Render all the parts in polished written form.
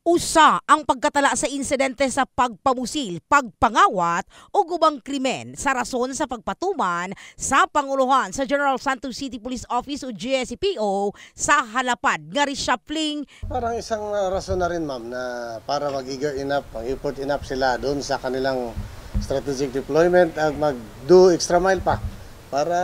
Usa ang pagkatala sa insidente sa pagpamusil, pagpangawat o gubang krimen sa rason sa pagpatuman sa Panguluhan sa General Santos City Police Office o GSCPO sa halapad nga reshuffling. Parang isang rason na rin, ma'am, na para mag-eager enough, mag-effort enough sila doon sa kanilang strategic deployment at mag-do extra mile pa para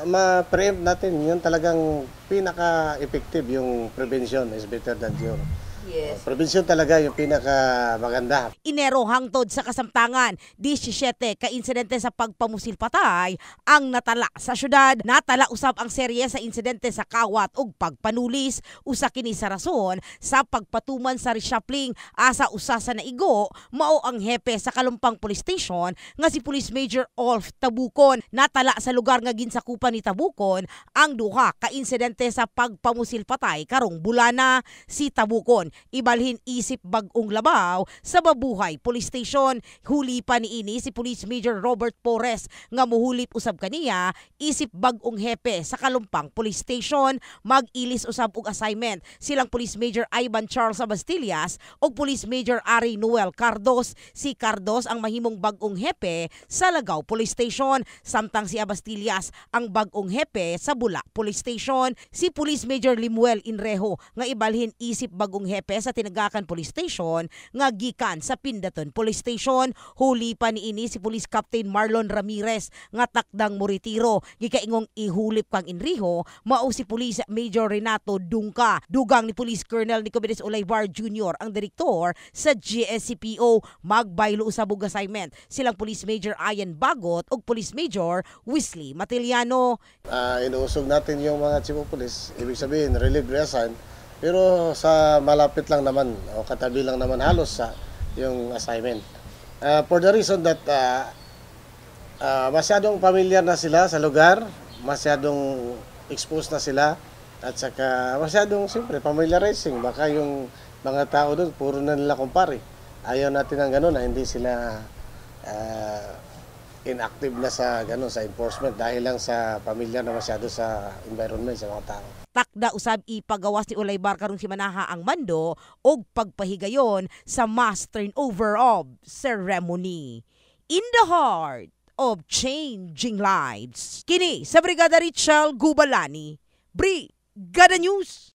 ma-preempt natin. Yun talagang pinaka-effective, yung prevention is better than cure. Yes. Prevention talaga yung pinaka maganda. Enero hangtod sa kasamtangan, 17 ka insidente sa pagpamusil patay ang natala sa syudad. Natala usab ang serye sa insidente sa kawat ug pagpanulis. Usa kini sa rason sa pagpatuman sa reshuffling asa usa sa naigo mao ang hepe sa Kalumpang Police Station nga si Police Major Olf Tabukon. Natala sa lugar nga ginsakupan ni Tabukon ang duha ka insidente sa pagpamusil patay karong bulana. Si Tabukon ibalhin isip bag-ong labaw sa Babuhay Police Station. Huli pa niini si Police Major Robert Porres nga muhulip usab kaniya isip bag-ong hepe sa Kalumpang Police Station. Mag-ilis usab og assignment silang Police Major Ivan Charles Abastillas ug Police Major Ari Noel Cardos. Si Cardos ang mahimong bag-ong hepe sa Lagaw Police Station, samtang si Abastillas ang bag-ong hepe sa Bula Police Station. Si Police Major Limuel Inrejo nga ibalhin isip bag-ong hepe sa Tinagakan Police Station nga gikan sa Pindaton Police Station. Huli pa niini si Police Captain Marlon Ramirez nga takdang moretiro. Gikaingong ihulip kang Inriho mao si Police Major Renato Dungka. Dugang ni Police Colonel Nicomedes Olaybar Jr. ang direktor sa GSCPO. Magbaylo usab og assignment silang Police Major Ian Bagot ug Police Major Wesley Matiliano. Inuusog natin yung mga chief of police, ibig sabihin relieve reassign, pero sa malapit lang naman o katabi lang naman halos sa yung assignment. For the reason that masyadong familiar na sila sa lugar, masyadong exposed na sila, at saka masyadong siyempre familiarizing. Baka yung mga tao doon puro na nila kumpare. Ayaw natin ng gano'n na hindi sila inactive na sa gano'n sa enforcement dahil lang sa familiar na masyado sa environment sa mga tao. Takda usab ipagawas ni Olaybar karong simanaha ang mando og pagpahigayon sa mass turnover of ceremony. In the heart of changing lives. Kini sa Brigada Richel Gubalani, Brigada News.